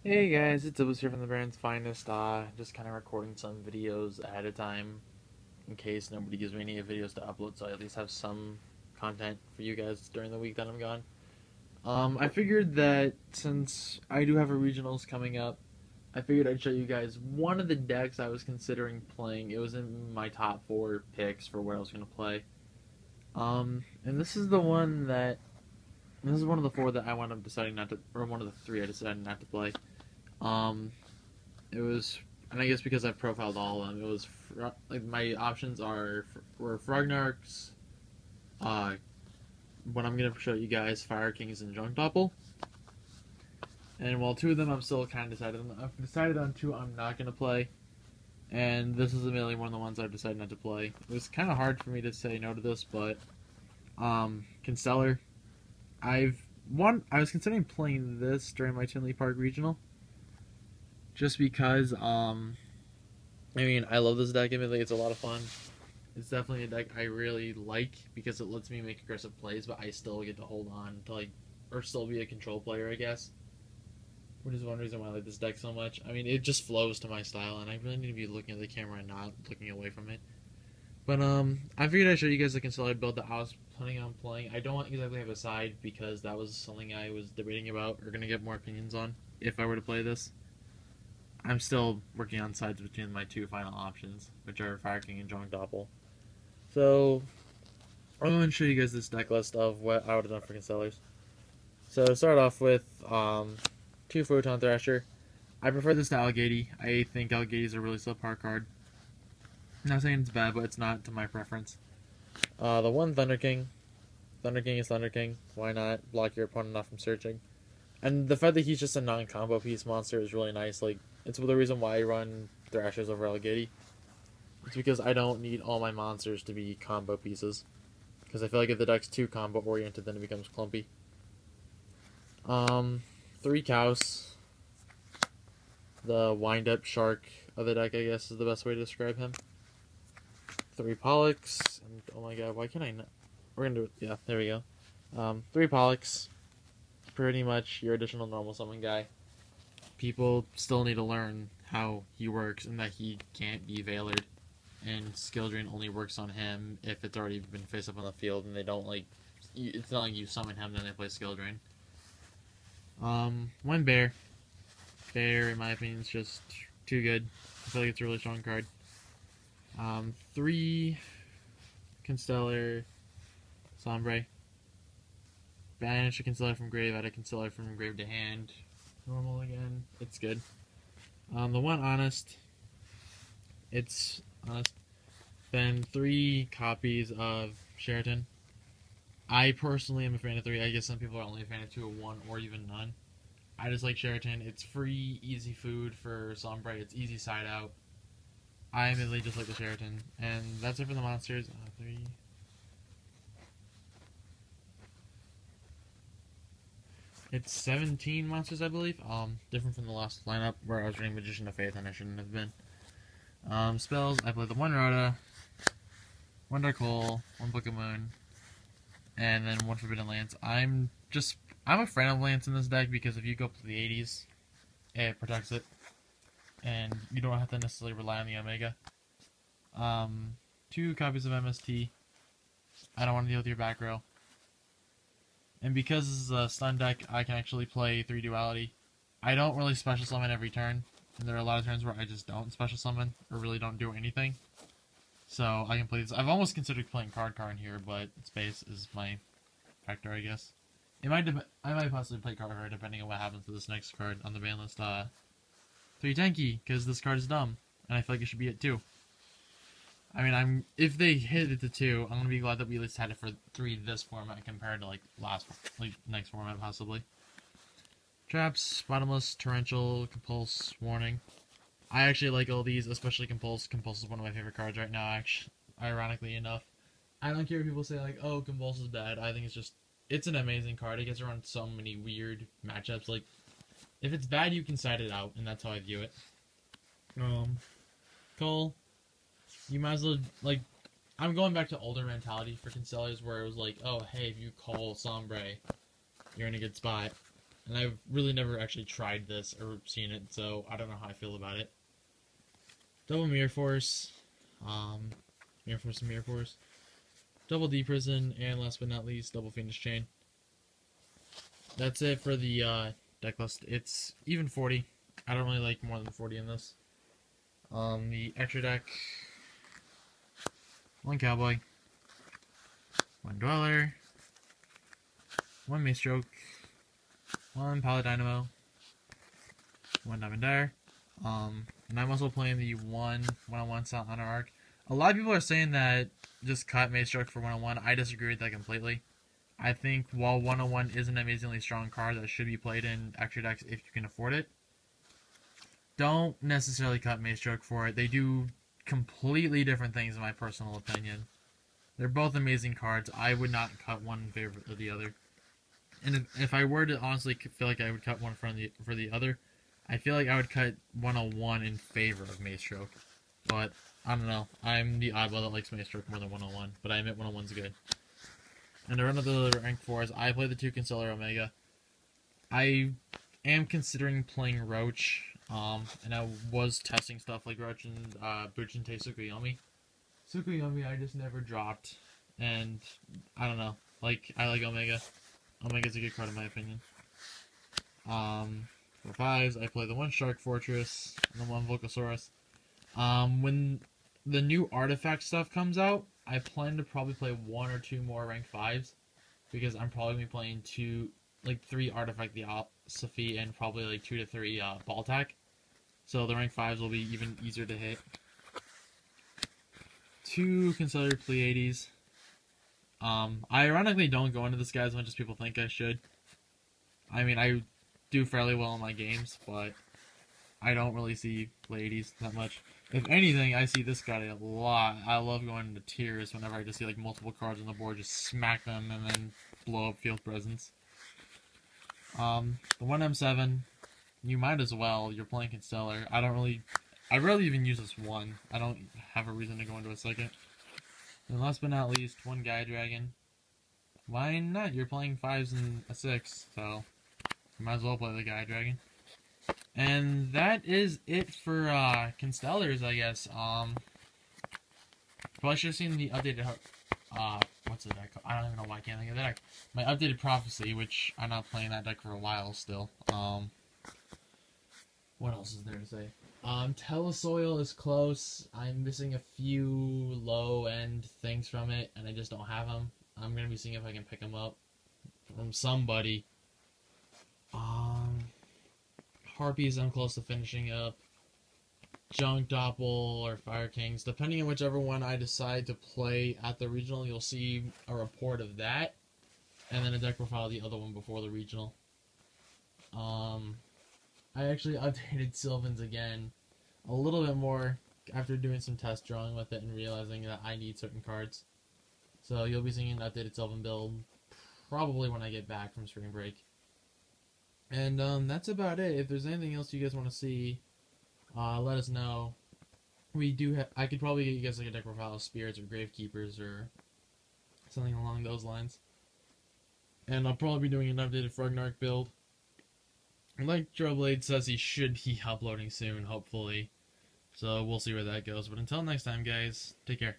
Hey guys, it's Iblis here from the Brand's Finest. Just kind of recording some videos ahead of time in case nobody gives me any videos to upload, so I at least have some content for you guys during the week that I'm gone. I figured that since I do have a regionals coming up, I figured I'd show you guys one of the decks I was considering playing. It was in my top four picks for what I was going to play. And this is one of the four that I wound up deciding not to, or one of the three I decided not to play. Um, It was, and I guess because I've profiled all of them, it was like my options were Frognarks, uh, what I'm gonna show you guys, Fire Kings and Junk Doppel. And while two of them I'm still kind of decided on, I've decided on two I'm not gonna play, and this is mainly one of the ones I've decided not to play. It was kind of hard for me to say no to this, but Constellar, I was considering playing this during my Tinley Park regional, just because I mean, I love this deck. Admittedly, it's a lot of fun. It's definitely a deck I really like because it lets me make aggressive plays, but I still get to hold on to or still be a control player, I guess. Which is one reason why I like this deck so much. I mean, it just flows to my style, and I really need to be looking at the camera and not looking away from it. But I figured I'd show you guys the Constellar build that I was planning on playing. I don't exactly have a side because that was something I was debating about or gonna get more opinions on if I were to play this. I'm still working on sides between my two final options, which are Fire King and Junk Doppel. So, I'm going to show you guys this deck list of what I would have done for Constellars. So, to start off with, 2 Photon Thrasher. I prefer this to Alligaty. I think Alligaty is a really subpar card. I'm not saying it's bad, but it's not to my preference. The 1 Thunder King. Thunder King is Thunder King. Why not block your opponent off from searching? And the fact that he's just a non-combo piece monster is really nice. Like, it's the reason why I run Thrashers over Alligaty. It's because I don't need all my monsters to be combo pieces. Because I feel like if the deck's too combo oriented, then it becomes clumpy. 3 Cows. The wind-up shark of the deck, I guess, is the best way to describe him. 3 Pollux. And, oh my god, why can't I not? We're gonna do it. Yeah, there we go. 3 Pollux. Pretty much your additional normal summon guy. People still need to learn how he works and that he can't be Veilered. And skill drain only works on him if it's already been face up on the field and they don't it's not like you summon him then they play skill drain. 1 Bear. Bear, in my opinion, is just too good. I feel like it's a really strong card. 3 Constellar Sombre. Banish a Constellar from grave, add a Constellar from grave to hand. Normal again. It's good. The 1 Honest. It's honest. Then 3 copies of Sheraton. I personally am a fan of 3. I guess some people are only a fan of 2 or 1 or even none. I just like Sheraton. It's free, easy food for Sombre. It's easy side out. I immediately just like the Sheraton. And that's it for the monsters. 3. It's 17 monsters, I believe. Different from the last lineup where I was running Magician of Faith and I shouldn't have been. Spells, I played the 1 Rhoda, 1 Dark Hole, 1 Book of Moon, and then 1 Forbidden Lance. I'm a fan of Lance in this deck because if you go up to the 80s, it protects it, and you don't have to necessarily rely on the Omega. 2 copies of MST. I don't want to deal with your back row. And because this is a stun deck, I can actually play 3 Duality. I don't really special summon every turn, and there are a lot of turns where I just don't special summon, or really don't do anything. So I can play this. I've almost considered playing Card in here, but space is my factor, I guess. I might possibly play Card depending on what happens to this next card on the ban list. 3 Tenki, because this card is dumb, and I feel like it should be at 2. I mean, if they hit it to 2, I'm gonna be glad that we at least had it for 3 this format compared to next format possibly. Traps, Bottomless, Torrential, Compulse, Warning. I actually like all these, especially Compulse. Compulse is one of my favorite cards right now, actually, ironically enough. I don't care if people say, like, oh, Compulse is bad. I think it's an amazing card. It gets around so many weird matchups. Like, if it's bad, you can side it out, and that's how I view it. Cole, you might as well, I'm going back to older mentality for Constellars where it was like, oh, hey, if you call Sombre, you're in a good spot. and I've really never actually tried this or seen it, so I don't know how I feel about it. Double Mirror Force, Mirror Force and Mirror Force, double D Prison, and last but not least, double Phoenix Chain. That's it for the deck list. It's even 40. I don't really like more than 40 in this. The extra deck: one Cowboy, one Dweller, one Mace Stroke, one Paladynamo, one Diamond Dire. And I'm also playing the one-on-one Silent Honor arc. A lot of people are saying that just cut Mace Stroke for one-on-one. I disagree with that completely. I think while one-on-one is an amazingly strong card that should be played in extra decks if you can afford it, don't necessarily cut Mace Stroke for it. They do completely different things in my personal opinion. They're both amazing cards. I would not cut one in favor of the other. And if I were to honestly feel like I would cut one for the other, I feel like I would cut 101 in favor of Mace Stroke. But I don't know. I'm the oddball that likes Mace Stroke more than 101, but I admit 101's good. And to run up the rank 4s, I play the 2 Constellar Omega. I am considering playing Roach, and I was testing stuff like Roach and Bujin Tsukuyomi. Tsukuyomi I just never dropped, and I don't know. I like Omega. Omega's a good card in my opinion. For 5s, I play the 1 Shark Fortress and the 1 Volcasaurus. When the new artifact stuff comes out, I plan to probably play 1 or 2 more rank 5s, because I'm probably going to be playing 3 Artifact Theosophy and probably 2 to 3 Baltac. So the rank 5s will be even easier to hit. 2 Constellar Pleiades. I ironically don't go into this guy as much as people think I should. I mean, I do fairly well in my games, but I don't really see Pleiades that much. If anything, I see this guy a lot. I love going into tiers whenever I just see multiple cards on the board, just smack them and then blow up field presence. The 1M7, you might as well. You're playing Constellar. I rarely even use this one. I don't have a reason to go into a second. And last but not least, 1 Gaia Dragon. Why not? You're playing 5s and a 6, so you might as well play the Gaia Dragon. And that is it for Constellars, I guess. Probably should have seen the updated what's the deck called? I don't even know why I can't think of the deck. My updated Prophecy, which I'm not playing that deck for a while still. What else is there to say? Telesoil is close. I'm missing a few low-end things from it, and I just don't have them. I'm gonna be seeing if I can pick them up from somebody. Harpies I'm close to finishing up. Junk Doppel or Fire Kings. Depending on whichever one I decide to play at the regional, you'll see a report of that. And then a deck profile of the other one before the regional. I actually updated Sylvan's again a little bit more after doing some test drawing with it and realizing that I need certain cards. So you'll be seeing an updated Sylvan build probably when I get back from spring break. And that's about it. If there's anything else you guys want to see, let us know. I could probably get you guys a deck profile of Spirits or Gravekeepers or something along those lines. And I'll probably be doing an updated Frugnark build. Like Trailblade says, he should be uploading soon, hopefully. So we'll see where that goes. But until next time, guys, take care.